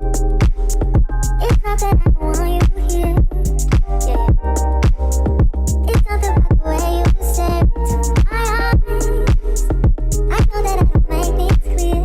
It's not that I don't want you here. Yeah. It's something about the way you stare into my eyes. I know that I don't make things clear.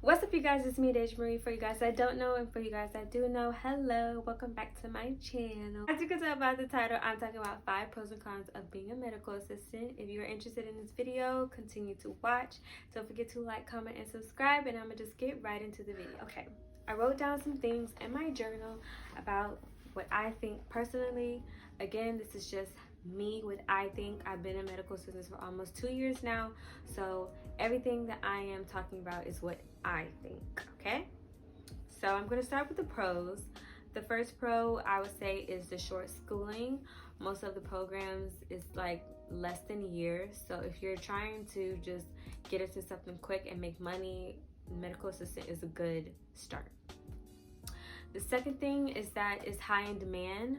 What's up, you guys? It's me, Marie. For you guys that don't know, and for you guys that do know, hello, welcome back to my channel. As you can tell by the title, I'm talking about 5 pros and cons of being a medical assistant. If you are interested in this video, continue to watch. Don't forget to like, comment, and subscribe, and I'm gonna just get right into the video. Okay, I wrote down some things in my journal about what I think personally. Again, this is just me, what I think. I've been a medical assistant for almost 2 years now, so everything that I am talking about is what I think, okay? So I'm going to start with the pros. The first pro I would say is the short schooling. Most of the programs is like less than a year, so if you're trying to just get into something quick and make money, medical assistant is a good start. The second thing is that it's high in demand.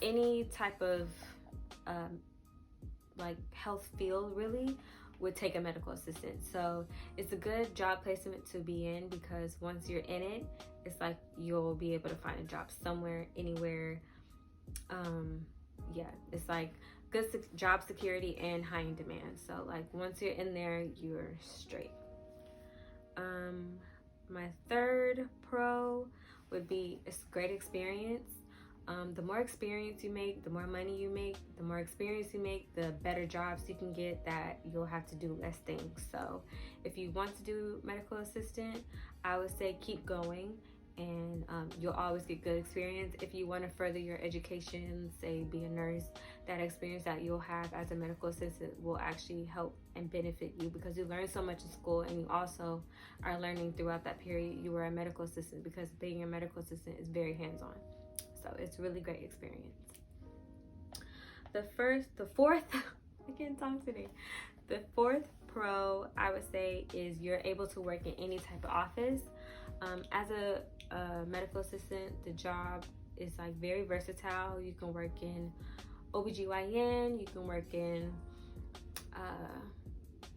Any type of like health field really would take a medical assistant, so it's a good job placement to be in, because once you're in it, it's like you'll be able to find a job somewhere, anywhere. Yeah, it's like good job security and high in demand, so like once you're in there, you're straight. My third pro would be it's great experience. The more experience you make, the more money you make. The more experience you make, the better jobs you can get that you'll have to do less things. So if you want to do medical assistant, I would say keep going, and you'll always get good experience. If you want to further your education, say be a nurse, that experience that you'll have as a medical assistant will actually help and benefit you, because you learn so much in school, and you also are learning throughout that period you were a medical assistant, because being a medical assistant is very hands-on. So it's really great experience. The fourth, I can't talk today. The fourth pro I would say is you're able to work in any type of office. As a medical assistant, the job is like very versatile. You can work in OBGYN, you can work in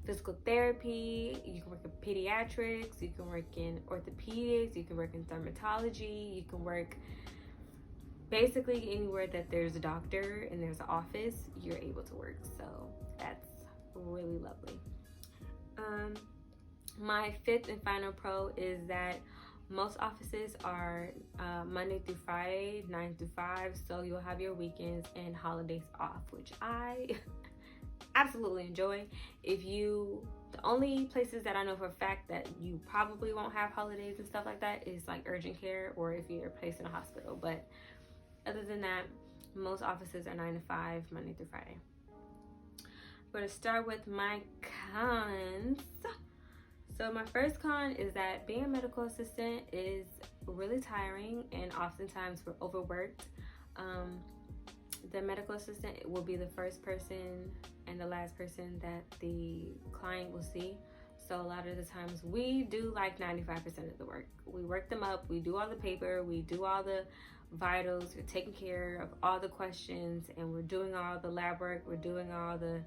physical therapy, you can work in pediatrics, you can work in orthopedics, you can work in dermatology, you can work basically anywhere that there's a doctor and there's an office, you're able to work. So that's really lovely. My fifth and final pro is that most offices are Monday through Friday, 9 to 5, so you'll have your weekends and holidays off, which I absolutely enjoy. The only places that I know for a fact that you probably won't have holidays and stuff like that is like urgent care, or if you're placed in a hospital, but other than that, most offices are 9 to 5, Monday through Friday. I'm going to start with my cons. So my first con is that being a medical assistant is really tiring, and oftentimes we're overworked. The medical assistant will be the first person and the last person that the client will see. So a lot of the times we do like 95% of the work. We work them up, we do all the paper, we do all the vitals, we're taking care of all the questions, and we're doing all the lab work, we're doing all the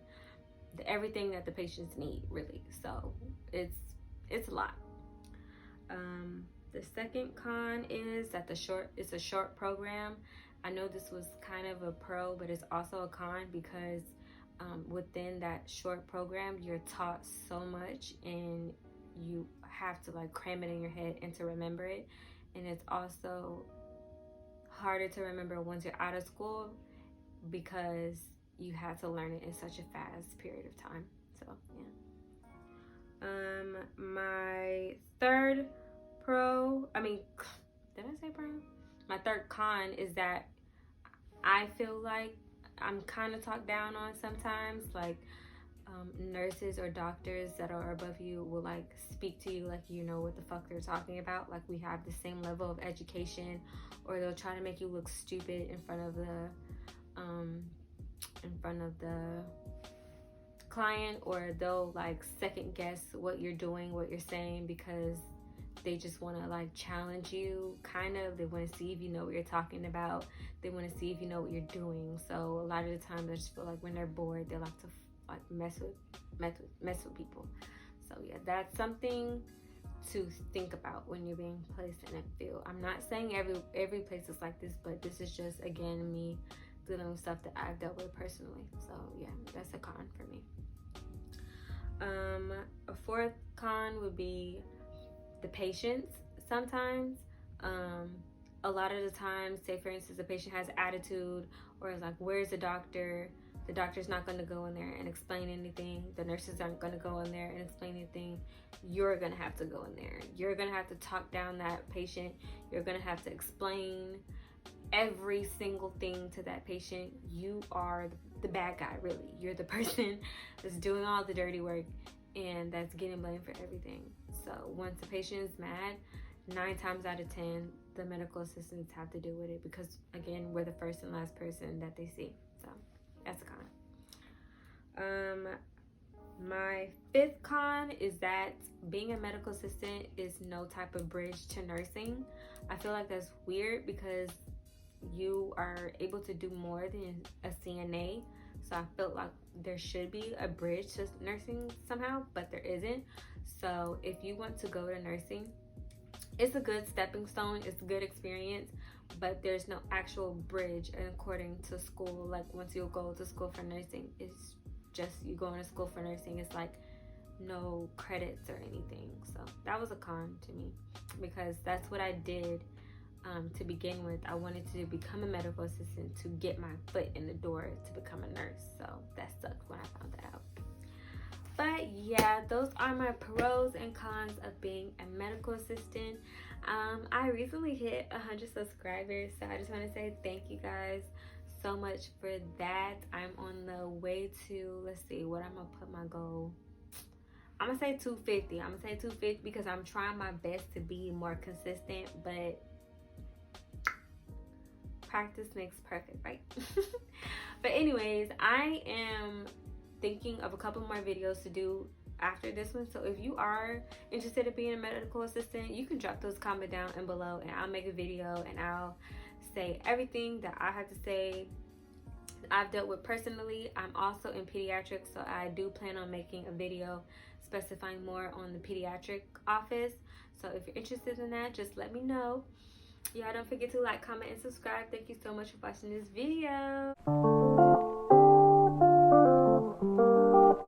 everything that the patients need, really. So it's a lot. The second con is that it's a short program. I know this was kind of a pro, but it's also a con, because within that short program you're taught so much, and you have to like cram it in your head and to remember it, and it's also harder to remember once you're out of school, because you have to learn it in such a fast period of time. So yeah. My third pro, did I say pro? My third con is that I feel like I'm kind of talked down on sometimes. Like nurses or doctors that are above you will like speak to you like you know what the fuck they're talking about, like we have the same level of education, or they'll try to make you look stupid in front of the client, or they'll like second guess what you're doing, what you're saying, because they just want to like challenge you, kind of. They want to see if you know what you're talking about. They want to see if you know what you're doing. So a lot of the time I just feel like when they're bored, they like to like mess with people. So yeah, that's something to think about when you're being placed in a field. I'm not saying every place is like this, but this is just, again, me dealing with stuff that I've dealt with personally. So yeah, that's a con for me. A fourth con would be the patients. Sometimes a lot of the time, say for instance, the patient has attitude, or is like, where's the doctor? The doctor's not going to go in there and explain anything. The nurses aren't going to go in there and explain anything. You're going to have to go in there. You're going to have to talk down that patient. You're going to have to explain every single thing to that patient. You are the bad guy, really. You're the person that's doing all the dirty work and that's getting blamed for everything. So once the patient is mad, 9 times out of 10, the medical assistants have to deal with it because, again, we're the first and last person that they see. So that's a con. My fifth con is that being a medical assistant is no type of bridge to nursing. I feel like that's weird because you are able to do more than a CNA. So I felt like there should be a bridge to nursing somehow, but there isn't. So if you want to go to nursing, it's a good stepping stone, it's a good experience, but there's no actual bridge according to school. Like once you go to school for nursing, it's just you going to school for nursing. It's like no credits or anything. So that was a con to me because that's what I did to begin with. I wanted to become a medical assistant to get my foot in the door to become a nurse. So that sucked when I found that out. But yeah, those are my pros and cons of being a medical assistant. I recently hit 100 subscribers, so I just want to say thank you guys so much for that. I'm on the way to, let's see, what I'm gonna put my goal. I'm gonna say 250. I'm gonna say 250 because I'm trying my best to be more consistent, but practice makes perfect, right? But anyways, I am thinking of a couple more videos to do after this one. So if you are interested in being a medical assistant, you can drop those comments down and below and I'll make a video and I'll say everything that I have to say I've dealt with personally. I'm also in pediatrics, so I do plan on making a video specifying more on the pediatric office. So if you're interested in that, just let me know. Y'all don't forget to like, comment, and subscribe. Thank you so much for watching this video.